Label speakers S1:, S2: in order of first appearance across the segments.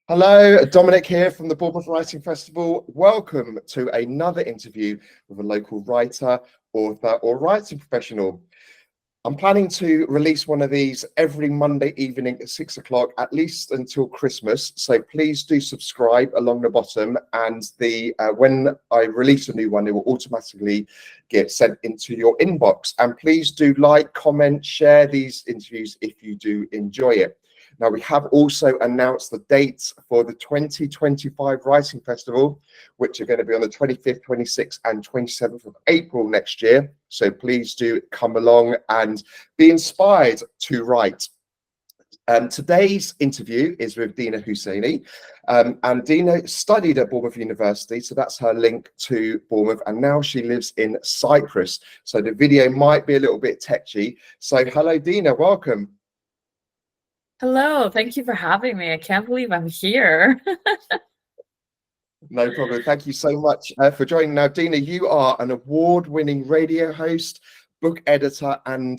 S1: Hello, Dominic here from the Bournemouth Writing Festival. Welcome to another interview with a local writer, author, or writing professional. I'm planning to release one of these every Monday evening at 6 o'clock, at least until Christmas. So please do subscribe along the bottom, and when I release a new one, it will automatically get sent into your inbox. And please do like, comment, share these interviews if you do enjoy it. Now, we have also announced the dates for the 2025 Writing Festival, which are going to be on the 25th, 26th and 27th of April next year. So please do come along and be inspired to write. Today's interview is with Dina Husseini. And Dina studied at Bournemouth University, so that's her link to Bournemouth, and now she lives in Cyprus. So the video might be a little bit tetchy. So hello, Dina, welcome.
S2: Hello, thank you for having me. I can't believe I'm here.
S1: No problem. Thank you so much for joining. Now, Dina, you are an award-winning radio host, book editor, and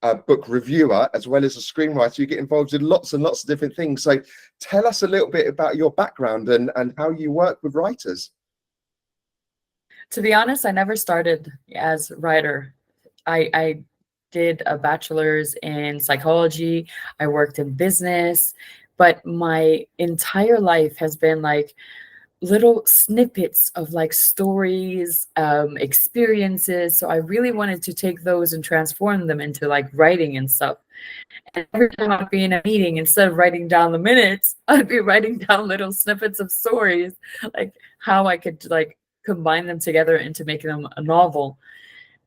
S1: book reviewer, as well as a screenwriter. You get involved in lots and lots of different things. So tell us a little bit about your background and how you work with writers.
S2: To be honest, I never started as a writer. I did a bachelor's in psychology. I worked in business, but my entire life has been like little snippets of like stories, experiences. So I really wanted to take those and transform them into like writing and stuff. And every time I'd be in a meeting, instead of writing down the minutes, I'd be writing down little snippets of stories, like how I could like combine them together into making them a novel.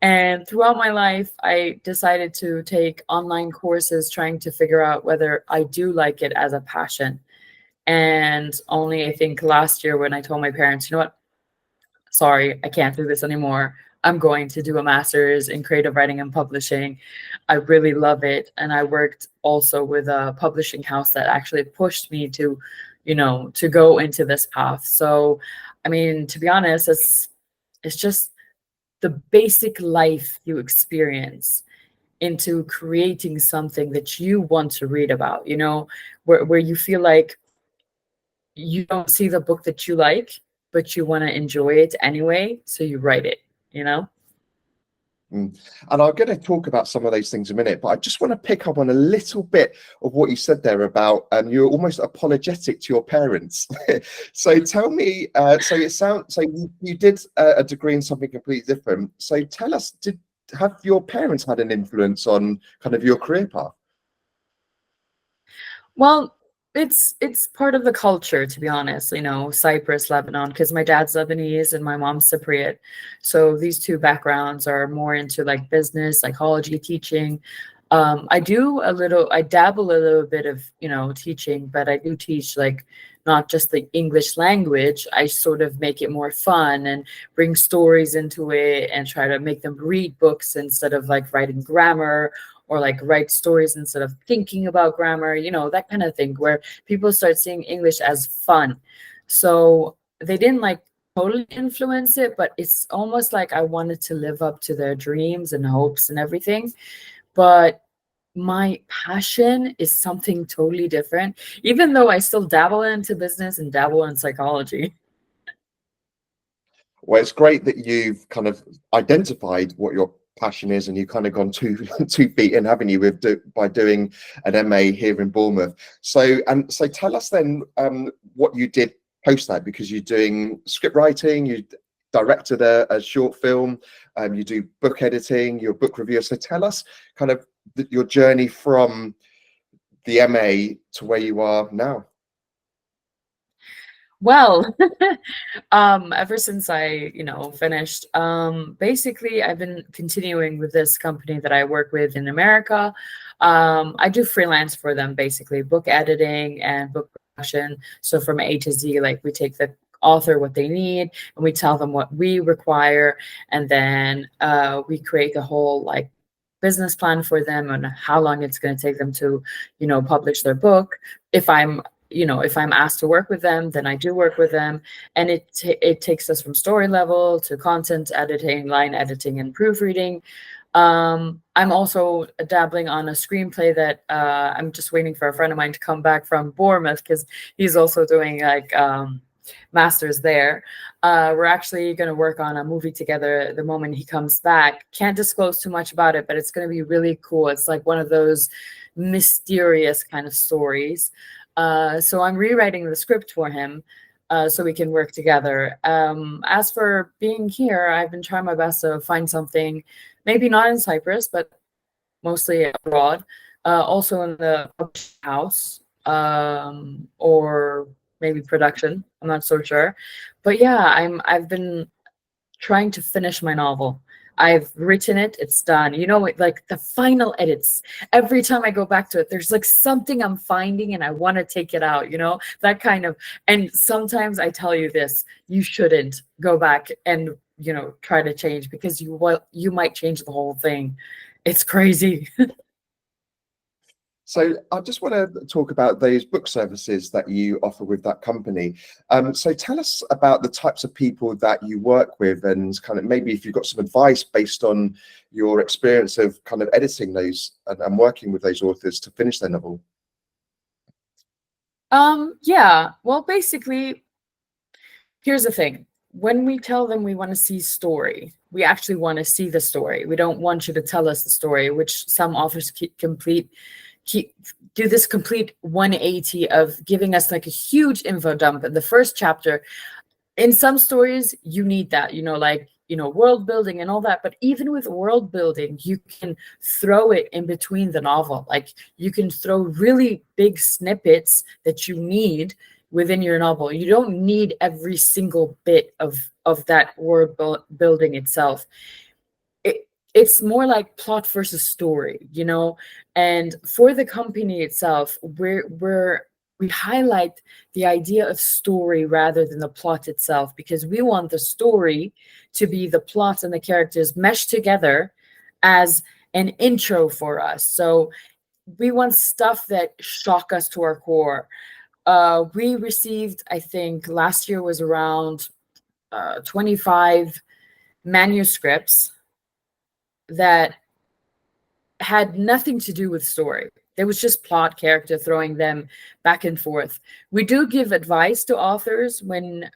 S2: And throughout my life, I decided to take online courses trying to figure out whether I do like it as a passion. And only I think last year when I told my parents, you know what, sorry, I can't do this anymore. I'm going to do a master's in creative writing and publishing. I really love it. And I worked also with a publishing house that actually pushed me to, to go into this path. So, I mean, to be honest, it's just the basic life you experience into creating something that you want to read about, where you feel like you don't see the book that you like, but you want to enjoy it anyway. So you write it,
S1: And I'm going to talk about some of those things in a minute, but I just want to pick up on a little bit of what you said there about you're almost apologetic to your parents. So tell me, so you did a degree in something completely different. So tell us, have your parents had an influence on kind of your career path?
S2: Well, it's part of the culture, to be honest, Cyprus, Lebanon, because my dad's Lebanese and my mom's Cypriot. So these two backgrounds are more into like business, psychology, teaching. I dabble a little bit of, teaching, but I do teach like not just the English language. I sort of make it more fun and bring stories into it and try to make them read books instead of like writing grammar, or like write stories instead of thinking about grammar, that kind of thing, where people start seeing English as fun. So they didn't like totally influence it, but it's almost like I wanted to live up to their dreams and hopes and everything. But my passion is something totally different, even though I still dabble into business and dabble in psychology.
S1: Well, it's great that you've kind of identified what your passion is, and you've kind of gone two feet in, haven't you, by doing an MA here in Bournemouth. So tell us then what you did post that, because you're doing script writing, you directed a short film, you do book editing, you're a book reviewer. So tell us kind of your journey from the MA to where you are now.
S2: Well, ever since I, finished, basically I've been continuing with this company that I work with in America. I do freelance for them, basically book editing and book production. So from A to Z, like we take the author what they need and we tell them what we require, and then we create the whole like business plan for them and how long it's going to take them to, publish their book. If I'm asked to work with them, then I do work with them. And it takes us from story level to content editing, line editing, and proofreading. I'm also dabbling on a screenplay that I'm just waiting for a friend of mine to come back from Bournemouth, because he's also doing like masters there. We're actually going to work on a movie together the moment he comes back. Can't disclose too much about it, but it's going to be really cool. It's like one of those mysterious kind of stories. So I'm rewriting the script for him, so we can work together. As for being here, I've been trying my best to find something, maybe not in Cyprus, but mostly abroad, also in the house, or maybe production. I'm not so sure. But yeah, I've been trying to finish my novel. I've written it, it's done. You know, like the final edits. Every time I go back to it, there's like something I'm finding and I want to take it out, you know, that kind of. And sometimes I tell you this, you shouldn't go back and, you know, try to change, because you might change the whole thing. It's crazy.
S1: So I just want to talk about those book services that you offer with that company. So tell us about the types of people that you work with, and kind of maybe if you've got some advice based on your experience of kind of editing those and working with those authors to finish their novel.
S2: Yeah, well, basically, here's the thing. When we tell them we want to see story, we actually want to see the story. We don't want you to tell us the story, which some authors do this complete 180 of giving us like a huge info dump in the first chapter. In some stories, you need that, you know, like, you know, world building and all that. But even with world building, you can throw it in between the novel. Like, you can throw really big snippets that you need within your novel. You don't need every single bit of that world building itself. It's more like plot versus story, you know. And for the company itself, we highlight the idea of story rather than the plot itself, because we want the story to be the plot and the characters meshed together as an intro for us. So we want stuff that shock us to our core. We received, I think last year was around 25 manuscripts that had nothing to do with story. There was just plot, character, throwing them back and forth. We do give advice to authors when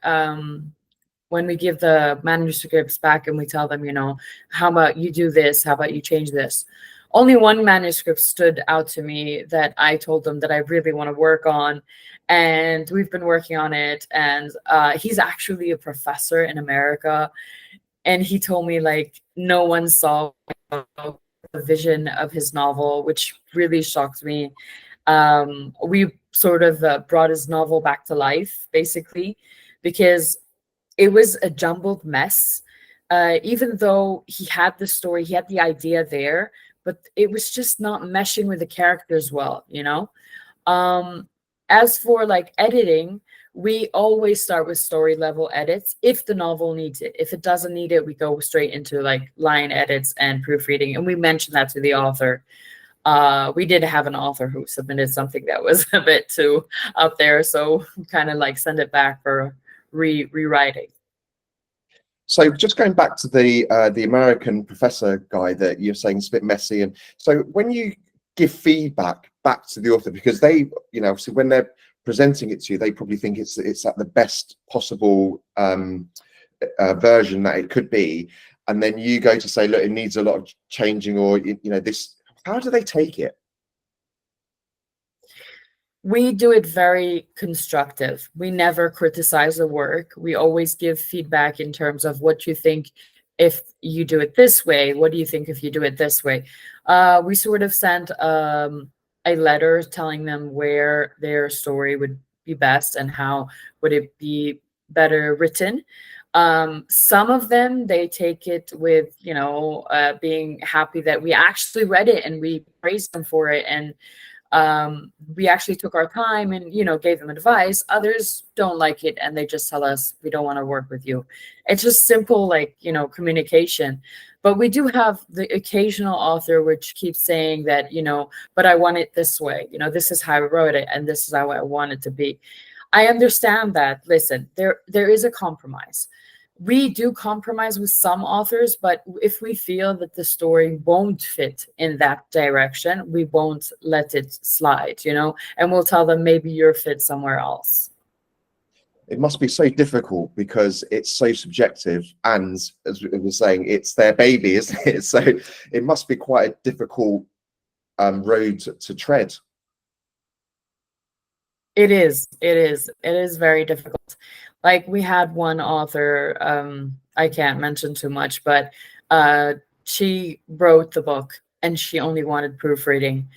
S2: we give the manuscripts back, and we tell them, you know, how about you do this? How about you change this? Only one manuscript stood out to me that I told them that I really want to work on, and we've been working on it. And he's actually a professor in America, and he told me like no one saw the vision of his novel, which really shocked me. We sort of brought his novel back to life, basically, because it was a jumbled mess. Even though he had the story, he had the idea there, but it was just not meshing with the characters well, you know? Um, as for like editing, we always start with story level edits if the novel needs it. If it doesn't need it, we go straight into like line edits and proofreading. And we mentioned that to the author. We did have an author who submitted something that was a bit too up there, so kind of like send it back for rewriting.
S1: So just going back to the American professor guy that you're saying is a bit messy, and so when you give feedback back to the author, because they, you know, obviously when they're presenting it to you, they probably think it's at the best possible version that it could be, and then you go to say, look, it needs a lot of changing, or you know, this. How do they take it?
S2: We do it very constructive. We never criticize the work. We always give feedback in terms of what you think if you do it this way. What do you think if you do it this way? We sort of sent a letter telling them where their story would be best and how would it be better written. Some of them, they take it with, you know, being happy that we actually read it and we praised them for it. And we actually took our time and, you know, gave them advice. Others don't like it and they just tell us, we don't want to work with you. It's just simple, like, you know, communication. But we do have the occasional author which keeps saying that, you know, but I want it this way, you know, this is how I wrote it and this is how I want it to be. I understand that. Listen, there is a compromise. We do compromise with some authors, but if we feel that the story won't fit in that direction, we won't let it slide, and we'll tell them maybe you're fit somewhere else.
S1: It must be so difficult because it's so subjective, and as we were saying, it's their baby, isn't it? So it must be quite a difficult road to tread.
S2: It is very difficult. Like, we had one author, I can't mention too much, but she wrote the book and she only wanted proofreading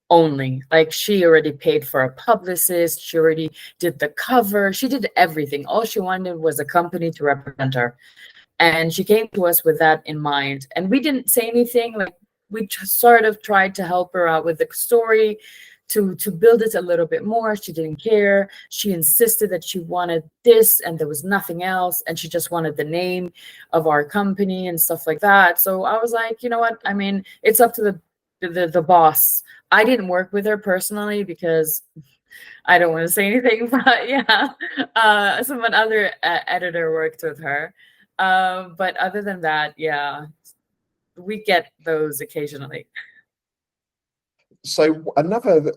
S2: only. Like, she already paid for a publicist, she already did the cover, she did everything. All she wanted was a company to represent her. And she came to us with that in mind. And we didn't say anything. Like, we just sort of tried to help her out with the story, to build it a little bit more. She didn't care. She insisted that she wanted this and there was nothing else. And she just wanted the name of our company and stuff like that. So I was like, you know what? I mean, it's up to the boss. I didn't work with her personally because I don't want to say anything, but yeah, someone other editor worked with her. But other than that, yeah, we get those occasionally.
S1: So another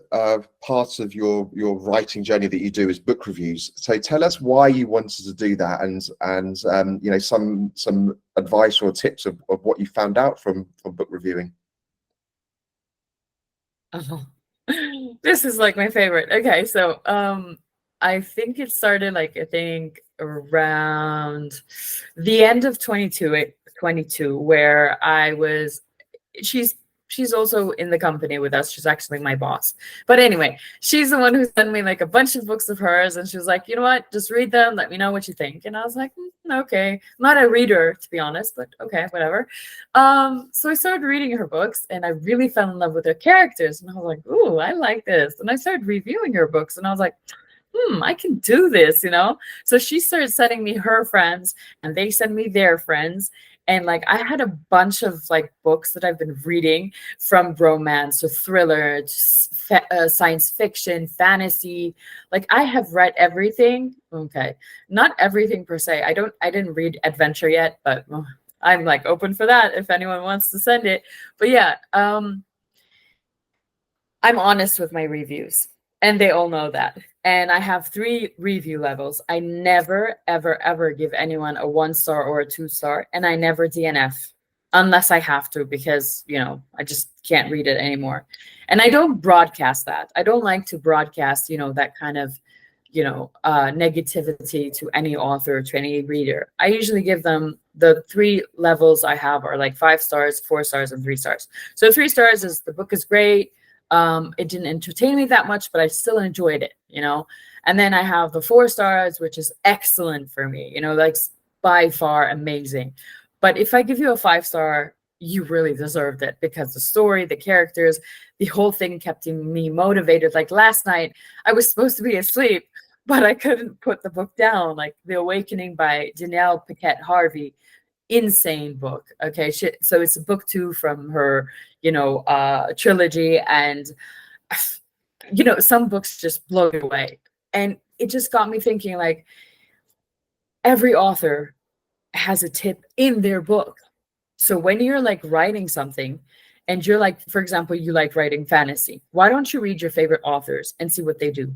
S1: part of your writing journey that you do is book reviews. So tell us why you wanted to do that, and you know, some advice or tips of what you found out from book reviewing.
S2: Oh, this is like my favorite. Okay, so I think it started, like, I think around the end of 22, where I was, she's also in the company with us. She's actually my boss. But anyway, she's the one who sent me like a bunch of books of hers, and she was like, you know what, just read them, let me know what you think. And I was like, okay. I'm not a reader, to be honest, but okay, whatever. So I started reading her books and I really fell in love with her characters. And I was like, ooh, I like this. And I started reviewing her books and I was like, I can do this, So she started sending me her friends and they send me their friends. And like, I had a bunch of like books that I've been reading, from romance to thriller to science fiction, fantasy. Like, I have read everything. Okay, not everything per se. I didn't read adventure yet, but I'm like open for that if anyone wants to send it. But yeah, I'm honest with my reviews, and they all know that. And I have 3 review levels. I never, ever, ever give anyone a 1-star or a 2-star, and I never DNF unless I have to, because, I just can't read it anymore. And I don't broadcast that. I don't like to broadcast, that kind of, negativity to any author, to any reader. I usually give them the 3 levels I have are like 5 stars, 4 stars, and 3 stars. So 3 stars is the book is great. It didn't entertain me that much, but I still enjoyed it, And then I have the 4 stars, which is excellent for me, like by far amazing. But if I give you a 5-star, you really deserved it, because the story, the characters, the whole thing kept me motivated. Like last night, I was supposed to be asleep, but I couldn't put the book down. Like The Awakening by Danielle Paquette Harvey. Insane book. Okay, so it's book 2 from her trilogy, and some books just blow you away. And it just got me thinking, like, every author has a tip in their book. So when you're like writing something and you're like, for example, you like writing fantasy, why don't you read your favorite authors and see what they do?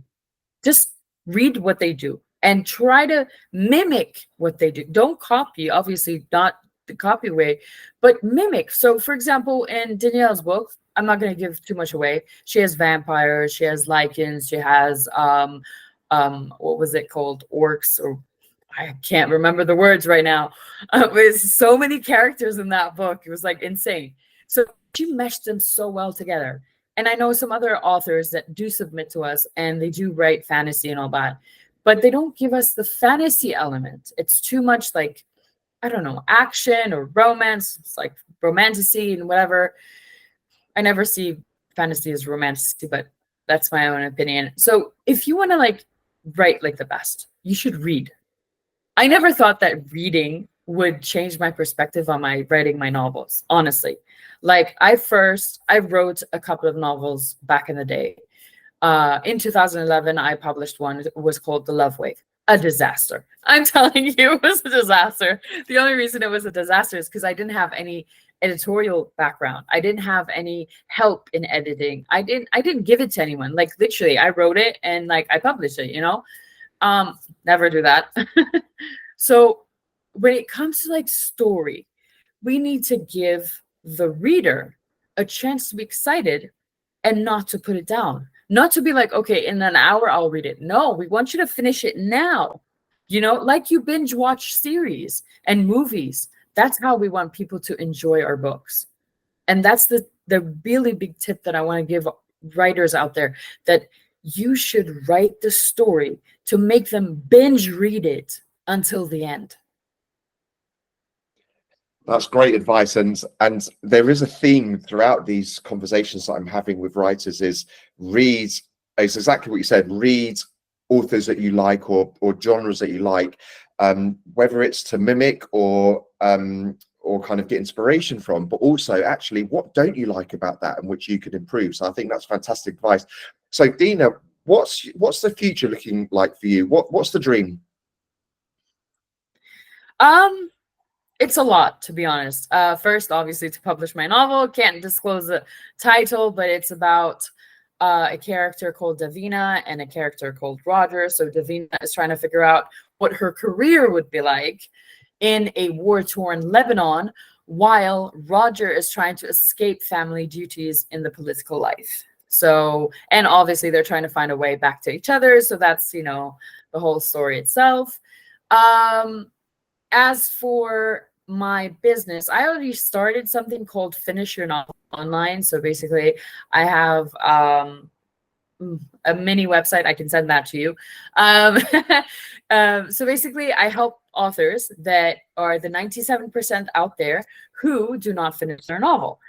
S2: Just read what they do and try to mimic what they do. Don't copy, obviously not the copy way, but mimic. So for example, in Danielle's book, I'm not going to give too much away. She has vampires, she has lichens, she has what was it called? Orcs, or I can't remember the words right now. There's so many characters in that book. It was like insane. So she meshed them so well together. And I know some other authors that do submit to us and they do write fantasy and all that, but they don't give us the fantasy element. It's too much like, I don't know, action or romance. It's like romantasy and whatever. I never see fantasy as romantasy, but that's my own opinion. So if you want to like write like the best, you should read. I never thought that reading would change my perspective on my writing my novels, honestly. Like I wrote a couple of novels back in the day. In 2011, I published one. It was called The Love Wave. a disaster. I'm telling you, it was a disaster. The only reason it was a disaster is because I didn't have any editorial background. I didn't have any help in editing. I didn't give it to anyone. Like literally, I wrote it and like I published it, you know? Never do that. So when it comes to like story, we need to give the reader a chance to be excited and not to put it down. Not to be like, okay, in an hour I'll read it. No, we want you to finish it now. You know, like you binge watch series and movies. That's how we want people to enjoy our books. And that's the really big tip that I want to give writers out there, that you should write the story to make them binge read it until the end.
S1: That's great advice, and there is a theme throughout these conversations that I'm having with writers is read. It's exactly what you said. Read authors that you like or genres that you like, whether it's to mimic or kind of get inspiration from, but also actually what don't you like about that and which you could improve. So I think that's fantastic advice. So Dina, what's the future looking like for you? What's the dream?
S2: It's a lot, to be honest. First, obviously, to publish my novel. Can't disclose the title, but it's about a character called Davina and a character called Roger. So Davina is trying to figure out what her career would be like in a war-torn Lebanon, while Roger is trying to escape family duties in the political life. So, and obviously they're trying to find a way back to each other. So that's, you know, the whole story itself. As for my business, I already started something called Finish Your Novel Online. So basically, I have a mini website. I can send that to you. So basically, I help authors that are the 97% out there who do not finish their novel.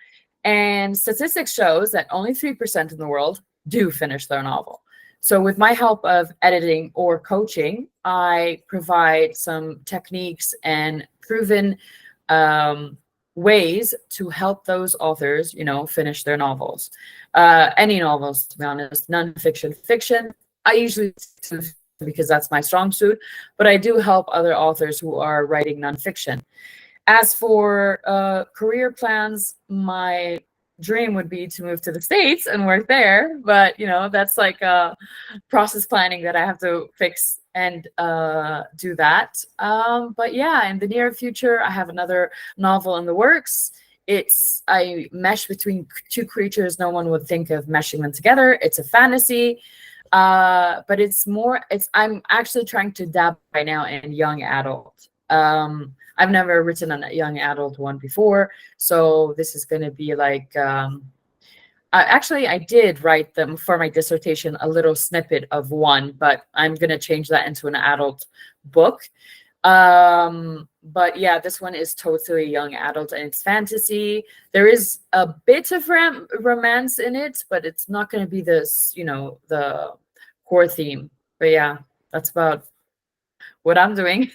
S2: And statistics shows that only 3% in the world do finish their novel. So with my help of editing or coaching, I provide some techniques and proven ways to help those authors, you know, finish their novels. Any novels, to be honest, nonfiction, fiction. I usually, because that's my strong suit, but I do help other authors who are writing nonfiction. As for career plans, my dream would be to move to the States and work there, but you know, that's like a process planning that I have to fix and do that. But yeah, in the near future, I have another novel in the works. I mesh between two creatures no one would think of meshing them together. It's a fantasy, but I'm actually trying to dabble right now in young adult. I've never written a young adult one before, so this is going to be like, actually, I did write them for my dissertation, a little snippet of one, but I'm going to change that into an adult book. But yeah, this one is totally young adult and it's fantasy. There is a bit of romance in it, but it's not going to be this, you know, the core theme. But yeah, that's about what I'm doing.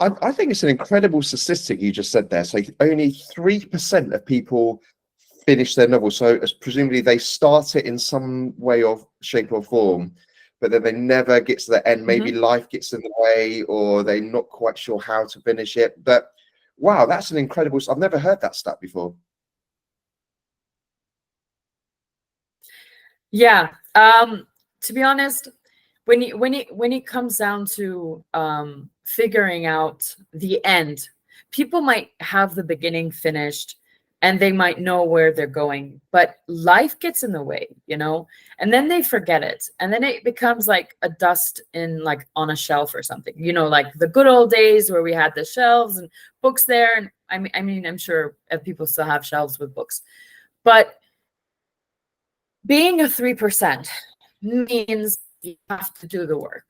S1: I think it's an incredible statistic you just said there. So only 3% of people finish their novel. So presumably they start it in some way or shape or form, but then they never get to the end. Maybe life gets in the way or they're not quite sure how to finish it. But wow, that's an incredible, I've never heard that stat before.
S2: Yeah. To be honest, when it comes down to figuring out the end, people might have the beginning finished and they might know where they're going, but life gets in the way, you know, and then they forget it. And then it becomes like a dust in like on a shelf or something, you know, like the good old days where we had the shelves and books there. And I mean, I'm sure people still have shelves with books, but being a 3% means you have to do the work.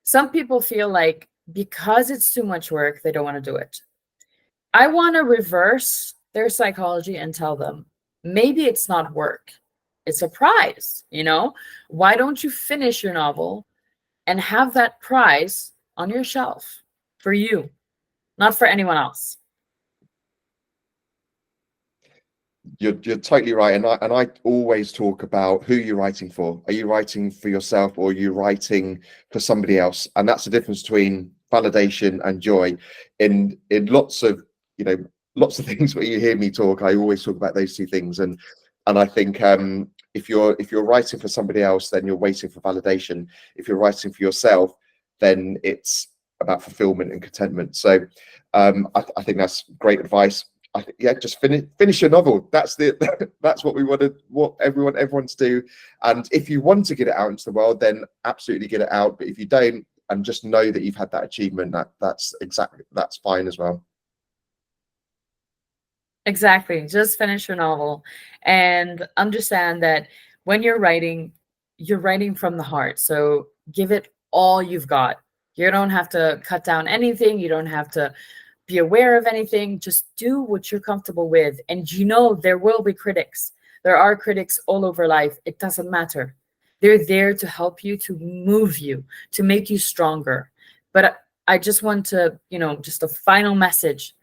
S2: Some people feel like because it's too much work, they don't want to do it. I want to reverse their psychology and tell them, maybe it's not work. It's a prize, you know? Why don't you finish your novel and have that prize on your shelf for you, not for anyone else?
S1: You're totally right, and I always talk about who you're writing for. Are you writing for yourself, or are you writing for somebody else? And that's the difference between validation and joy. In lots of, you know, lots of things where you hear me talk, I always talk about those two things. And I think if you're writing for somebody else, then you're waiting for validation. If you're writing for yourself, then it's about fulfillment and contentment. So I think that's great advice. Yeah, just finish your novel. That's that's what we wanted, what everyone to do. And if you want to get it out into the world, then absolutely get it out. But if you don't, and just know that you've had that achievement, that's fine as well.
S2: Exactly. Just finish your novel and understand that when you're writing from the heart. So give it all you've got. You don't have to cut down anything. You don't have to be aware of anything. Just do what you're comfortable with. And you know, there will be critics. There are critics all over life. It doesn't matter. They're there to help you, to move you, to make you stronger. But I just want to, just a final message.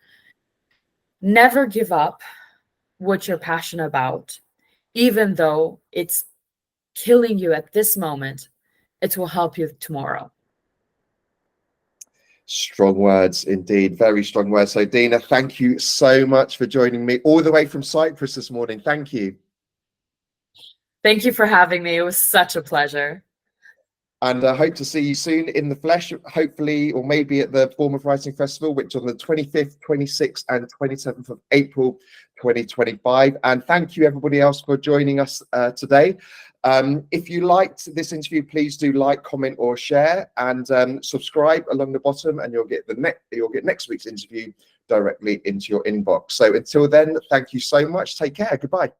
S2: Never give up what you're passionate about, even though it's killing you at this moment. It will help you tomorrow.
S1: Strong words indeed, very strong words. So Dina, thank you so much for joining me all the way from Cyprus this morning. Thank you.
S2: Thank you for having me. It was such a pleasure.
S1: And I hope to see you soon in the flesh, hopefully, or maybe at the Bournemouth Writing Festival, which is on the 25th, 26th and 27th of April 2025. And thank you everybody else for joining us today. If you liked this interview, please do like, comment or share, and subscribe along the bottom, and you'll get next week's interview directly into your inbox. So until then, thank you so much. Take care. Goodbye.